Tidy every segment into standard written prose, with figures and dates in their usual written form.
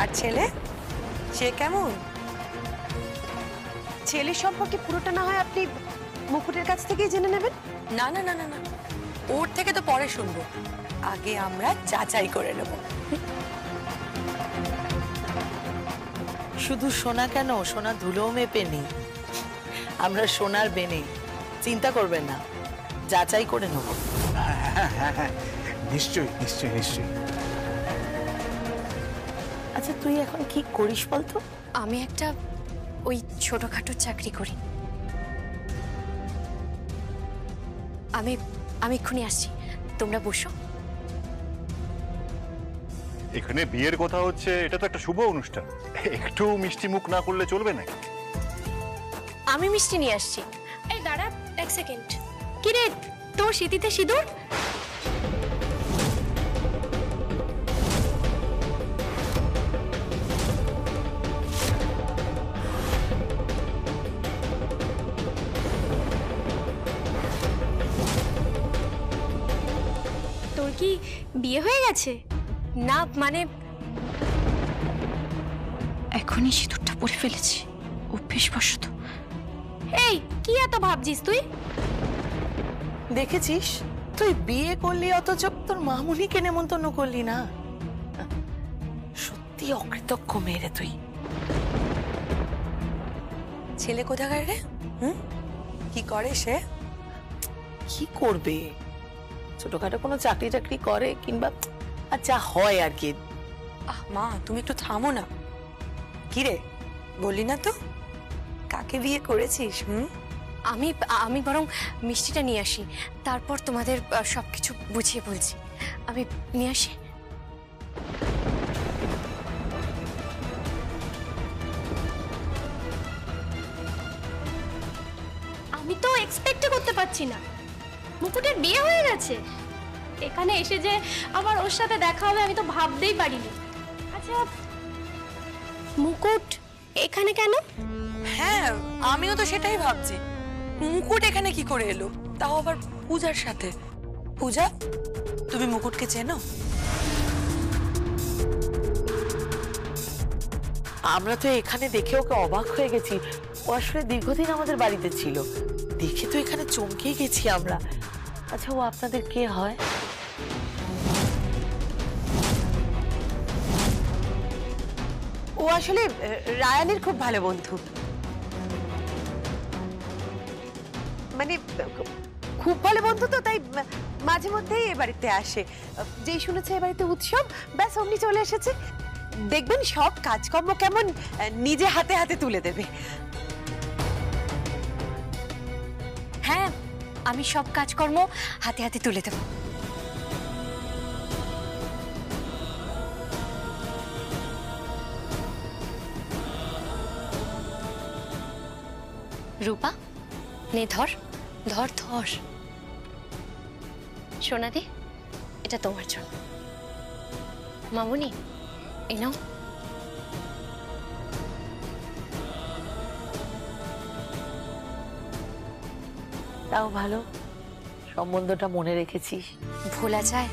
আর ছেলে, সে কেমন? ছেলের সম্পর্কে পুরোটা না হয় আপনি মুকুটের কাছ থেকেই জেনে নেবেন। না না না না না, ওর থেকে তো পরে শুনবো, আগে আমরা যাচাই করে নেব। শুধু সোনা কেন, সোনা ধুলোও মেপে নি, আমরা সোনার বেনে, চিন্তা করবেন না, যাচাই করে নেব। নিশ্চয়ই নিশ্চয়ই নিশ্চয়ই। আচ্ছা তুই এখন কি করিস বলতো? আমি একটা ওই ছোটখাটো চাকরি করি। আমি আমি এক্ষুনি আসছি, তোমরা বসো। এখানে বিয়ের কথা হচ্ছে, এটা তো একটা শুভ অনুষ্ঠান, একটু মিষ্টি মুখ না করলে চলবে না। আমি মিষ্টি নিয়ে আসছি। এই দাঁড়া এক সেকেন্ড। কি রে, তোর সিঁথিতে সিঁদুর? তোর কি বিয়ে হয়ে গেছে? না মানে এখনই সিঁদুরটা পরে ফেলেছি, অভ্যেসবশত। এই কি এত ভাবছিস তুই? দেখেছিস, তুই বিয়ে করলি অথচ তোর মামুনিকে নেমন্তন্ন করলি না। সত্যি অকৃতজ্ঞ মেয়ে তুই। ছেলে কোথাকার রে? কি করে সে? কি করবে, ছোটখাটো কোনো চাকরি টাকরি করে, কিংবা আর যা হয় আর কি। মা তুমি একটু থামো না। কি রে, বললি না তো কাকে বিয়ে করেছিস? আমি আমি বরং মিষ্টিটা নিয়ে আসি, তারপর তোমাদের সবকিছু বুঝিয়ে বলছি। আমি নিয়ে আসি। আমি তো এক্সপেক্টই করতে পারছি না মুকুটের বিয়ে হয়ে গেছে। এখানে এসে যে আবার ওর সাথে দেখা হবে আমি তো ভাবতেই পারিনি। আচ্ছা মুকুট এখানে কেন? হ্যাঁ আমিও তো সেটাই ভাবছি, মুকুট এখানে কি করে এলো, তাও আবার পূজার সাথে। পূজা, তুমি মুকুটকে চেনো? আমরা তো এখানে দেখে ওকে অবাক হয়ে গেছি। ও আসলে দীর্ঘদিন আমাদের বাড়িতে ছিল, দেখে তো এখানে চমকে গেছি আমরা। আচ্ছা ও আপনাদের কে হয়? ও আসলে রায়ানের খুব ভালো বন্ধু। মানে খুব ভালো বন্ধু তো, তাই মাঝে মধ্যেই এ বাড়িতে আসে। যেই শুনেছে এ বাড়িতে উৎসব, ব্যাস অমনি চলে এসেছে। দেখবেন সব কাজকর্ম কেমন নিজে হাতে হাতে তুলে দেবে। হ্যাঁ, আমি সব কাজকর্ম হাতে হাতে তুলে দেব। রূপা, নে ধর ধর ধর। সোনাদি, এটা তোমার জন্য। মামুনি, এ নাও। তাও ভালো, সম্বন্ধটা মনে রেখেছিস। ভোলা যায়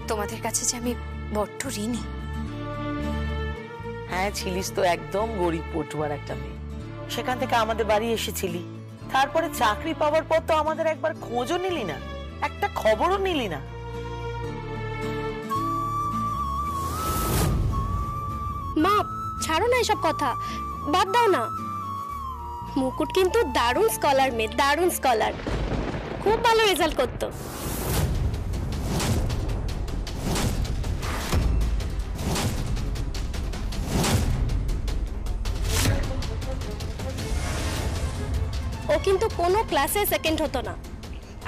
তোমাদের কাছে যে আমি বড্ড ঋণী। হ্যাঁ ছিলিস তো একদম গরিব পটুয়ার একটা মেয়ে, সেখান থেকে আমাদের বাড়ি এসেছিলি, তারপরে চাকরি পাওয়ার পর তো আমাদের একবার খোঁজও নিলি না, একটা খবরও নিলি না। মা ছাড়ো না এসব কথা, বাদ দাও না। মুকুট কিন্তু দারুণ স্কলার মেয়ে, দারুণ স্কলার, খুব ভালো রেজাল্ট করতো। ও কিন্তু কোনো ক্লাসে সেকেন্ড হতো না।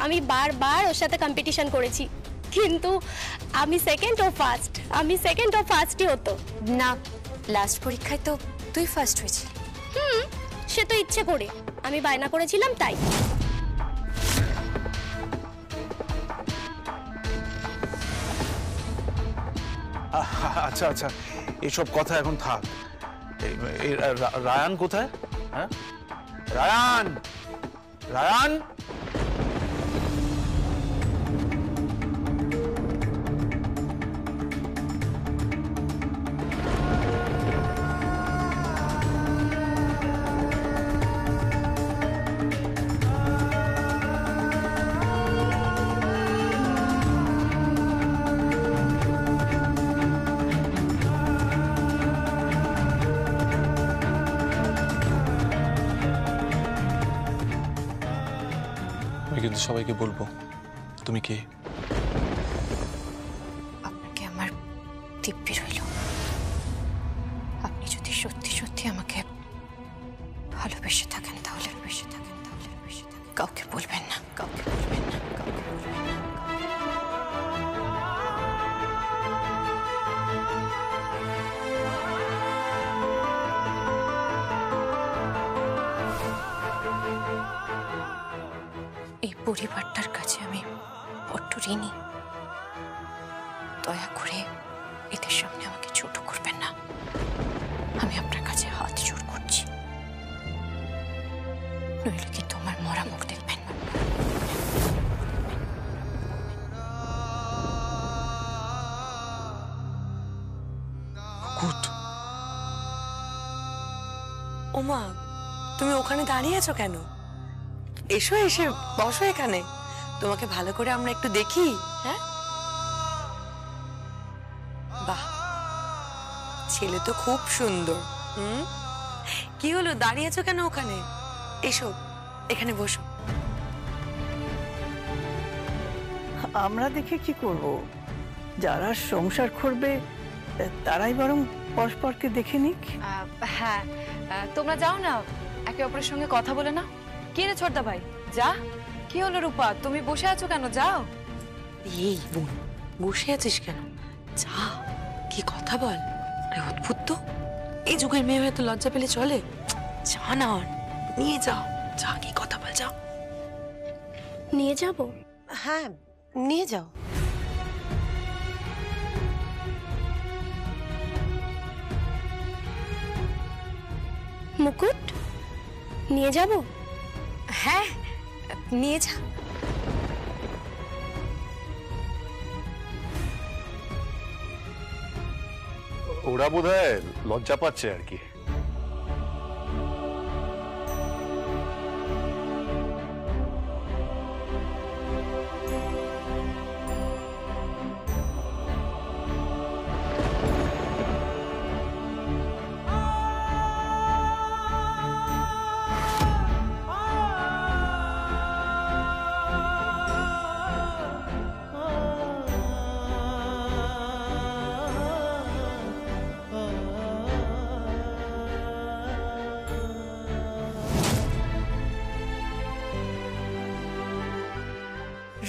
আমি বারবার ওর সাথে কম্পিটিশন করেছি, কিন্তু আমি সেকেন্ড ও ফার্স্ট, আমি সেকেন্ড ও ফার্স্টই হতো। না, লাস্ট পরীক্ষায় তো তুই ফার্স্ট হয়েছিলি। সে তো ইচ্ছে করে, আমি বায়না করেছিলাম তাই। আচ্ছা আচ্ছা, এসব কথা এখন থাক। রায়ান কোথায়? হ্যাঁ রায়ান, রায়ান। কিন্তু সবাইকে বলবো তুমি কে। আপনাকে আমার দিব্যি রইল। আপনি যদি সত্যি সত্যি আমাকে ভালোবেসে থাকেন তাহলে কাউকে বলবেন না, কাউকে বলবেন না, কাউকে বলবেন না। এই পরিবারটার কাছে আমি বড্ড ঋণী। দয়া করে এদের সামনে আমাকে ছোট করবেন না। আমি আপনার কাছে হাত জোড় করছি, নইলে কিন্তু আমার মরা মুখ দেখবেন না। ওমা, তুমি ওখানে দাঁড়িয়ে আছো কেন? এসো, এসে বসো এখানে, তোমাকে ভালো করে আমরা একটু দেখি। হ্যাঁ, বাহ, ছেলে তো খুব সুন্দর। কি হলো, দাঁড়িয়ে আছো কেন ওখানে? এসো এখানে বসো। আমরা দেখে কি করব? যারা সংসার করবে তারাই বরং পরস্পরকে দেখে নিক। হ্যাঁ, তোমরা যাও না, একে অপরের সঙ্গে কথা বলে না। কি রে ছোটদা ভাই, যা। কি হলো রূপা, তুমি বসে আছো কেন? যাও। এই বোন, বসে আছিস কেন? যা, কি কথা বল। আরে অদ্ভুত তো, এই যুগের মেয়ে হয়তো লজ্জা পেলে চলে? যা না, নিয়ে যাও, যা, কি কথা বল, যাও। নিয়ে যাব? হ্যাঁ, নিয়ে যাও। মুকুট, নিয়ে যাব? হ্যাঁ, নিয়ে যা। ওরা বোধহয় লজ্জা পাচ্ছে আর কি।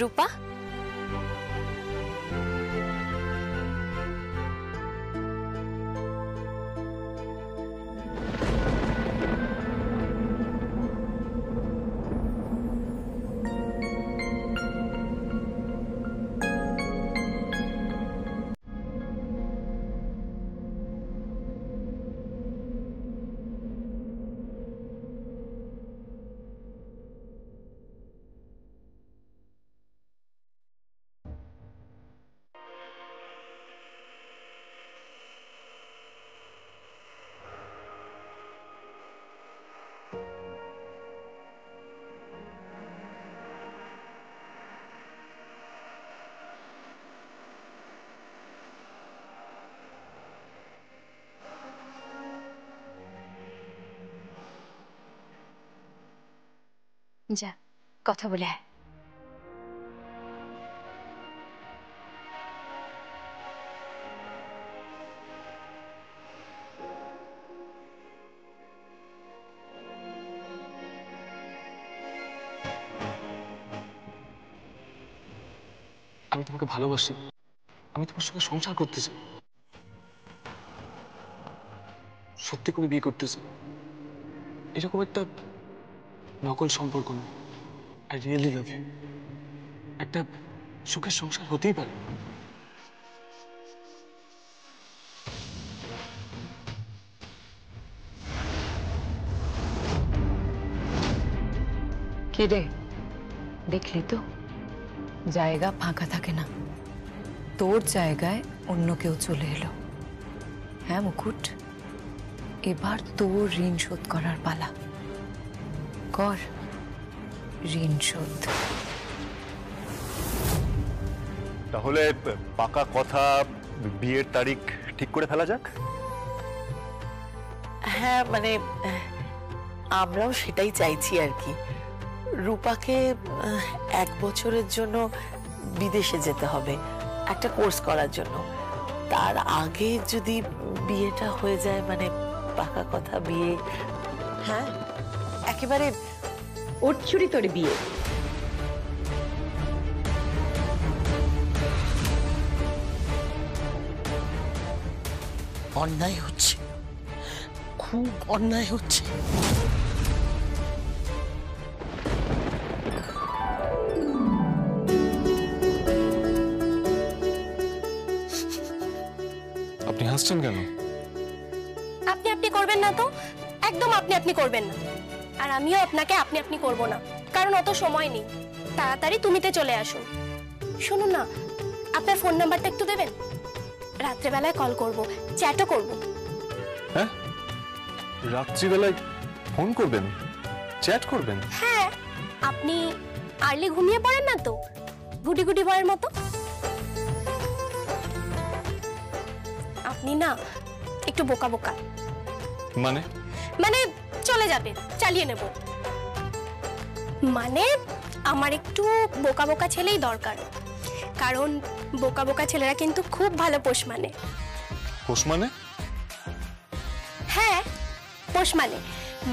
রূপা, যা, কথা বলে আয়। আমি তোমাকে ভালোবাসি, আমি তোমার সঙ্গে সংসার করতে চাই, সত্যি করে বিয়ে করতে চাই। এরকম একটা নকল সম্পর্ক নয়। I really love you. একটা সুখের সংসার হতেই পারে। কি রে, দেখলি তো, জায়গা ফাঁকা থাকে না। তোর জায়গায় অন্য কেউ চলে এলো। হ্যাঁ মুকুট, এবার তোর ঋণ শোধ করার পালা। কর ঋণ শোধ। তাহলে পাকা কথা, বিয়ের তারিখ ঠিক করে ফেলা যাক। হ্যাঁ, মানে আমরাও সেটাই চাইছি আর কি। রূপাকে 1 বছরের জন্য বিদেশে যেতে হবে একটা কোর্স করার জন্য। তার আগে যদি বিয়েটা হয়ে যায়, মানে পাকা কথা বিয়ে। হ্যাঁ, একেবারে ওর ছুরি তোর বিয়ে। অন্যায় হচ্ছে, খুব অন্যায় হচ্ছে। আপনি হাসছেন কেন? আপনি আপনি করবেন না তো, একদম আপনি আপনি করবেন না। আর আমিও আপনাকে আপনি আপনি করব না, কারণ অত সময় নেই। তাড়াতাড়ি তুমিতে চলে আসুন। শুনুন না, আপনার ফোন নাম্বারটা একটু দেবেন? রাত্রেবেলায় কল করব, চ্যাটও করব। হ্যাঁ, রাত্রিবেলায় ফোন করবেন, চ্যাট করবেন? হ্যাঁ, আপনি আর্লি ঘুমিয়ে পড়েন না তো, গুটি গুটি বয়ের মতো? আপনি না একটু বোকা বোকা। মানে? মানে চলে যাবে, চালিয়ে নেব। মানে আমার একটু বোকা বোকা ছেলেই দরকার, কারণ বোকা বোকা ছেলেরা কিন্তু খুব ভালো পোষ মানে। পোষ মানে? হ্যাঁ, পোষ মানে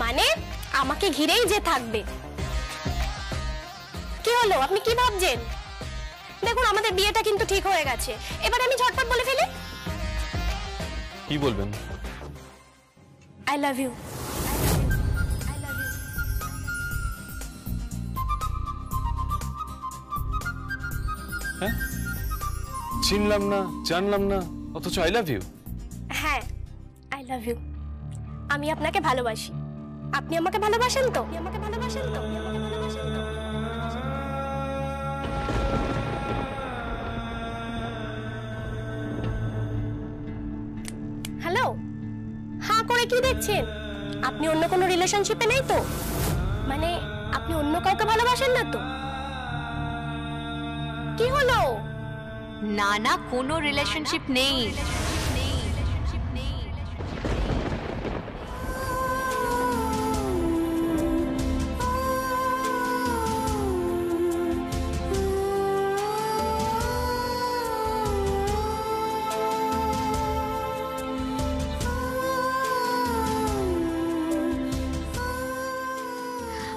মানে আমাকে ঘিরেই যে থাকবে। কি হলো, আপনি কি ভাবছেন? দেখুন, আমাদের বিয়েটা কিন্তু ঠিক হয়ে গেছে। এবার আমি ঝটপট বলে ফেলি। কি বলবেন? I love you. হ্যাঁ, চিনলাম না, জানলাম না, অথচ আই লাভ ইউ। হ্যাঁ, আই লাভ ইউ। আমি আপনাকে ভালোবাসি। আপনি আমাকে ভালোবাসেন তো? আমাকে ভালোবাসেন তো? আমাকে ভালোবাসেন তো? হ্যালো, হ্যাঁ করে কি দেখছেন? আপনি অন্য কোনো রিলেশনশিপে নেই তো? মানে আপনি অন্য কাউকে ভালোবাসেন না তো? কি হলো? না না, কোনো রিলেশনশিপ নেই।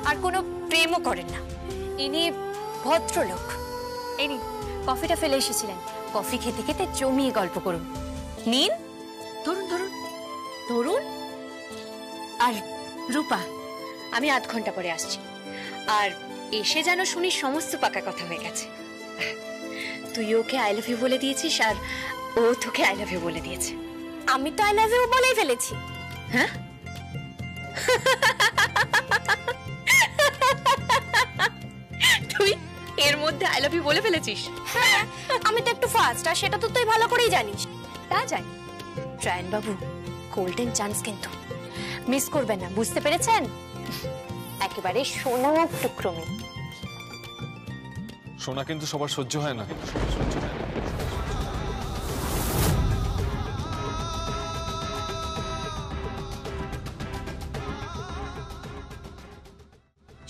আর কোনো প্রেমও করেন না। ইনি ভদ্রলোক। ইনি কফিটা ফেলে এসেছিলেন, কফি খেতে খেতে জমিয়ে গল্প করুন। নিন, ধরুন ধরুন ধরুন। আর রূপা, আমি 8 ঘন্টা পরে আসছি, আর এসে যেন শুনি সমস্ত পাকা কথা হয়ে গেছে। তুই ওকে আই লাভ ইউ বলে দিয়েছিস, আর ও তোকে আই লাভ ইউ বলে দিয়েছে। আমি তো আই লাভ ইউ বলেই ফেলেছি। হ্যাঁ, তুই এর মধ্যে আই লাভ ইউ বলে ফেলেছিস? হ্যাঁ, আমি তো একটু ফাস্ট, আর সেটা তো তুই ভালো করেই জানিস। তা জানি। ট্রায়ন বাবু, গোল্ডেন চান্স কিন্তু মিস করবেন না, বুঝতে পেরেছেন? একেবারে সোনার টুকরো মেয়ে। সোনা কিন্তু সবার সহ্য হয় না।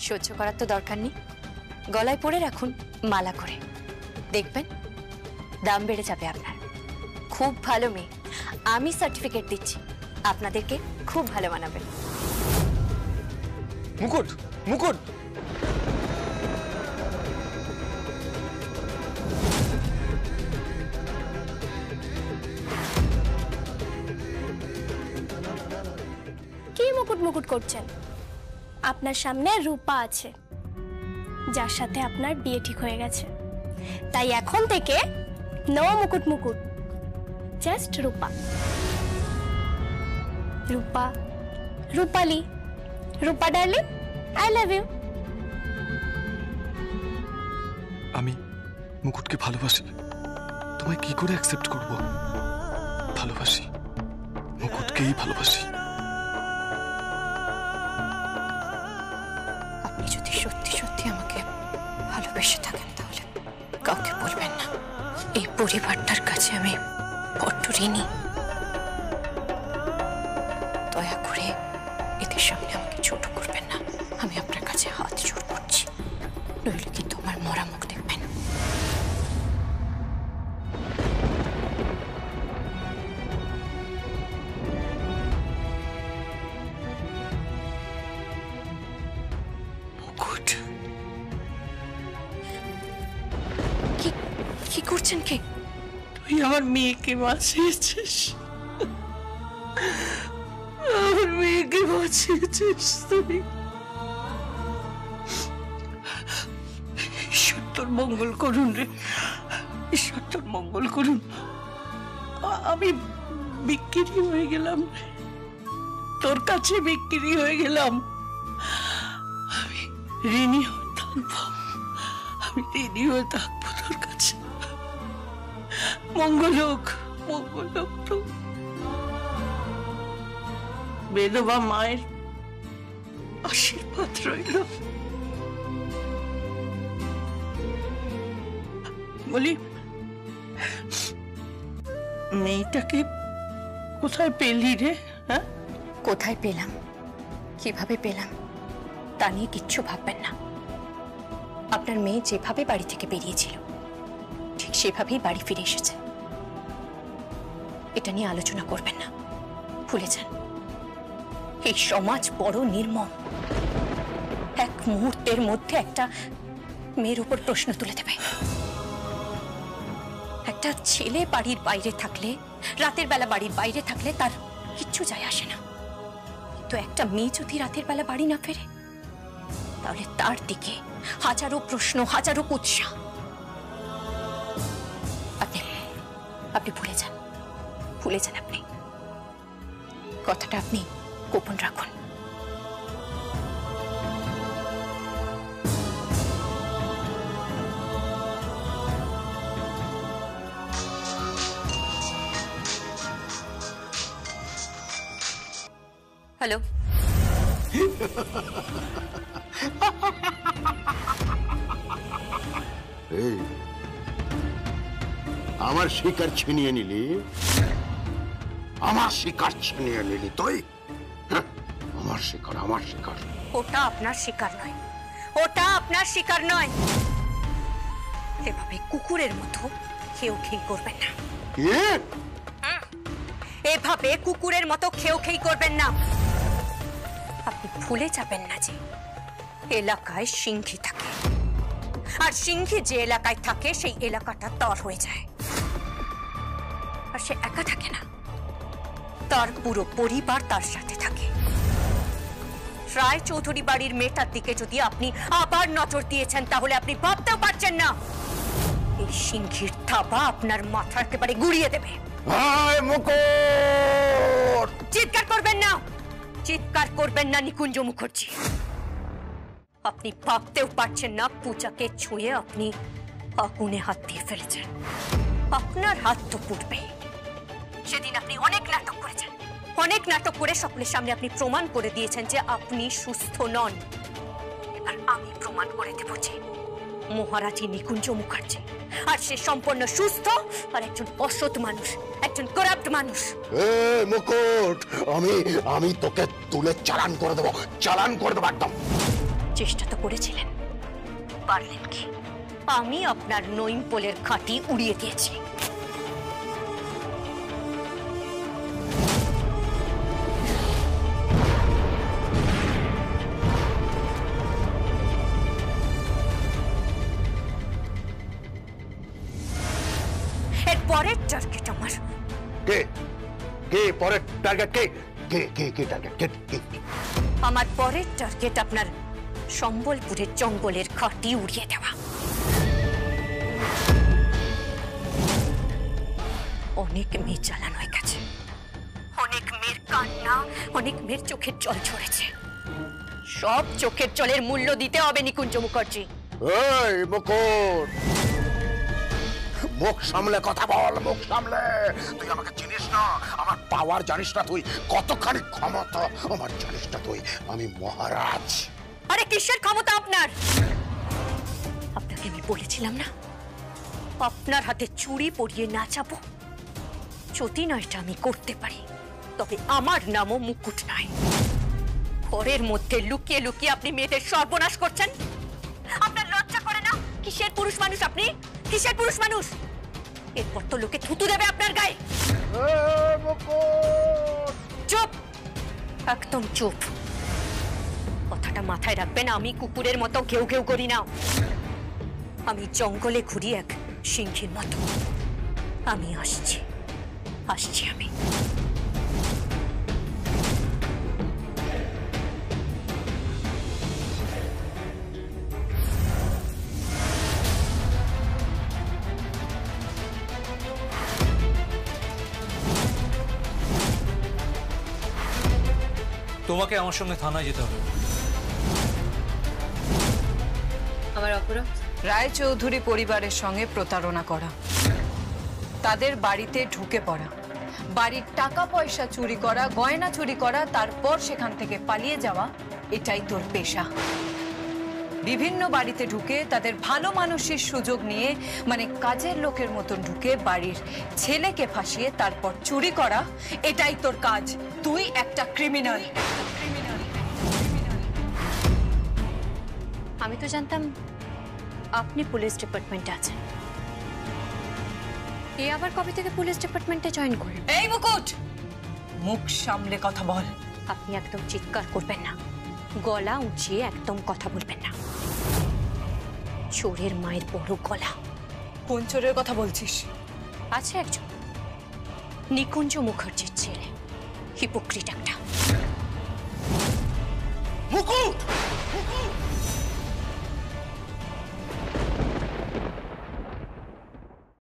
সহ্য করার তো দরকার নেই, গলায় পরে রাখুন মালা করে, দেখবেন দাম বেড়ে যাবে আপনার। খুব ভালো মেয়ে, আমি সার্টিফিকেট দিচ্ছি, আপনাদেরকে খুব ভালো মানাবে। মুকুট, মুকুট! কি মুকুট মুকুট করছেন? আপনার সামনে রূপা আছে, যার সাথে আপনার বিয়ে ঠিক হয়ে গেছে। তাই এখন থেকে no Mukut Mukut, just Rupa. Rupa, Rupali, Rupa darling, I love you. আমি মুকুটকে ভালোবাসি, তোমায় কি করে অ্যাকসেপ্ট করব? ভালোবাসি, মুকুটকেই ভালোবাসি। আপনি যদি সত্যি সত্যি আমাকে ভালোবেসে থাকেন, তাহলে কাউকে বলবেন না। এই পরিবারটার কাছে আমি বড্ড ঋণী। দয়া করে এদের সামনে আমাকে ছোট করবেন না, আমি আপনার কাছে হাত জোড় করছি। বলছেন কি? তুই আমার মেয়েকে বাঁচিয়েছিস, আমার মেয়েকে বাঁচিয়েছিস তুই। ঈশ্বর তোর মঙ্গল করুন রে, ঈশ্বর তোর মঙ্গল করুন। আমি বিক্রি হয়ে গেলাম, তোর কাছে বিক্রি হয়ে গেলাম। আমি ঋণী হয়ে থাকবো, আমি ঋণী হয়ে থাকবো তোর কাছে। মঙ্গল হোক, মঙ্গল হোক তো। বেদবা মায়ের আশীর্বাদ রইল। বলি, মেয়েটাকে কোথায় পেলি রে? হ্যাঁ, কোথায় পেলাম, কিভাবে পেলাম তা নিয়ে কিচ্ছু ভাববেন না। আপনার মেয়ে যেভাবে বাড়ি থেকে বেরিয়েছিল ঠিক সেভাবেই বাড়ি ফিরে এসেছে। এটা নিয়ে আলোচনা করবেন না, ভুলে যান। এই সমাজ বড় নির্মম, এক মুহূর্তের মধ্যে একটা মেয়ের উপর প্রশ্ন তুলে দেবে। একটা ছেলে বাড়ির বাইরে থাকলে, রাতের বেলা বাড়ির বাইরে থাকলে তার কিচ্ছু যায় আসে না, কিন্তু একটা মেয়ে যদি রাতের বেলা বাড়ি না ফেরে তাহলে তার দিকে হাজারো প্রশ্ন, হাজারো কুৎসা। আপনি ভুলে যান, ভুলে যান। আপনি কথাটা আপনি গোপন রাখুন। হ্যালো, আমার শিকার ছিনিয়ে নিলি, আমার শিকার ছিনিয়ে নিলি তুই। আমার শিকার, আমার শিকার। ওটা আপনার শিকার নয়, ওটা আপনার শিকার নয়। এভাবে কুকুরের মতো খেউ খেই করবেন না। এভাবে কুকুরের মতো খেউ খেই করবেন না। আপনি ভুলে যাবেন না যে এলাকায় সিংহী থাকে, আর সিংহী যে এলাকায় থাকে সেই এলাকাটা তার হয়ে যায়। আর সে একা থাকে না, তার পুরো পরিবার তার সাথে থাকে। রায় চৌধুরী বাড়ির মেয়েটার দিকে যদি আপনি আবার নজর দিয়েছেন তাহলে আপনি ভাবতেও পারছেন না এই সিংহীর থাবা আপনার মাথা একেবারে গুড়িয়ে দেবে। চিৎকার করবেন না, চিৎকার করবেন না নিকুঞ্জ মুখার্জি। আপনি ভাবতেও পারছেন না পূজাকে ছুঁয়ে আপনি আগুনে হাত দিয়ে ফেলেছেন। আপনার হাত তো পুড়বে। সেদিন আপনি অনেক নাটক করেছেন, অনেক নাটক করে সকলের সামনে আপনি প্রমাণ করে দিয়েছেন যে আপনি সুস্থ নন। এবার আমি প্রমাণ করে দেব যে মহারাজী নিকুঞ্জ মুখার্জি আর সে সম্পূর্ণ সুস্থ আর একজন অসৎ মানুষ, একজন করাপ্ট মানুষ। মুকুট, আমি তোকে তুলে চালান করে দেবো, চালান করে দেবো একদম। চেষ্টা তো করেছিলেন, পারলেন কি? আমি আপনার নইম পোলের খাঁটি উড়িয়ে দিয়েছি। এর পরের টার্গেট আমার। কে কে পরের টার্গেট? কে কে কে কে টার্গেট? কে? আমার পরের টার্গেট আপনার সম্বলপুরের জঙ্গলের খাঁটি উড়িয়ে দেওয়া। অনেক মেয়ে চালানো হয়ে গেছে, অনেক মেয়ের কান্না, অনেক মেয়ের চোখের জল ঝরেছে। সব চোখের জলের মূল্য দিতে হবে নিকুঞ্জ মুখার্জি। এই মুকুট, মুখ সামলে কথা বল, মুখ সামলে। তুই আমাকে চিনিস না, আমার পাওয়ার জানিস না, তুই কতখানি ক্ষমতা আমার জানিস না তুই। আমি মহারাজ। আরে কিসের ক্ষমতা আপনার? আপনাকে আমি বলেছিলাম না আপনার হাতে চুড়ি পরিয়ে নাচাবো। যদি না এটা আমি করতে পারি তবে আমার নামও মুকুট নয়। ঘরের মধ্যে লুকিয়ে লুকিয়ে আপনি মেয়েদের সর্বনাশ করছেন। আপনার লজ্জা করে না? কিসের পুরুষ মানুষ আপনি? কিসের পুরুষ মানুষ? এরপর তো লোকে থুতু দেবে আপনার গায়ে। চুপ, একদম চুপ। কথাটা মাথায় রাখবেন, আমি কুকুরের মতো ঘেউ ঘেউ করি না। আমি জঙ্গলে ঘুরি এক সিংহীর মতো। আমি আসছি, আসছি আমি। তোমাকে আমার সঙ্গে থানায় যেতে হবে। আমার অপরাধ রায়চৌধুরী পরিবারের সঙ্গে প্রতারণা করা, তাদের বাড়িতে ঢুকে পড়া, বাড়ির টাকা পয়সা চুরি করা, গয়না চুরি করা, তারপর সেখান থেকে পালিয়ে যাওয়া, এটাই তোর পেশা। বিভিন্ন বাড়িতে ঢুকে তাদের ভালো মানুষের সুযোগ নিয়ে, মানে কাজের লোকের মতন ঢুকে বাড়ির ছেলেকে ফাঁসিয়ে তারপর চুরি করা, এটাই তোর কাজ। তুই একটা ক্রিমিনাল। আমি তো জানতাম আপনি পুলিশ ডিপার্টমেন্টে আছেন। এ আবার কবে থেকে পুলিশ ডিপার্টমেন্টে জয়েন করলেন? এই মুকুট, মুখ সামলে কথা বল। আপনি একদম চিৎকার করবেন না, গলা উঁচিয়ে একদম কথা বলবেন না। চোরের মায়ের বড় গলা। কোন চোরের কথা বলছিস? আছে একজন, নিকুঞ্জ মুখার্জির ছেলে, হিপোক্রিট একটা।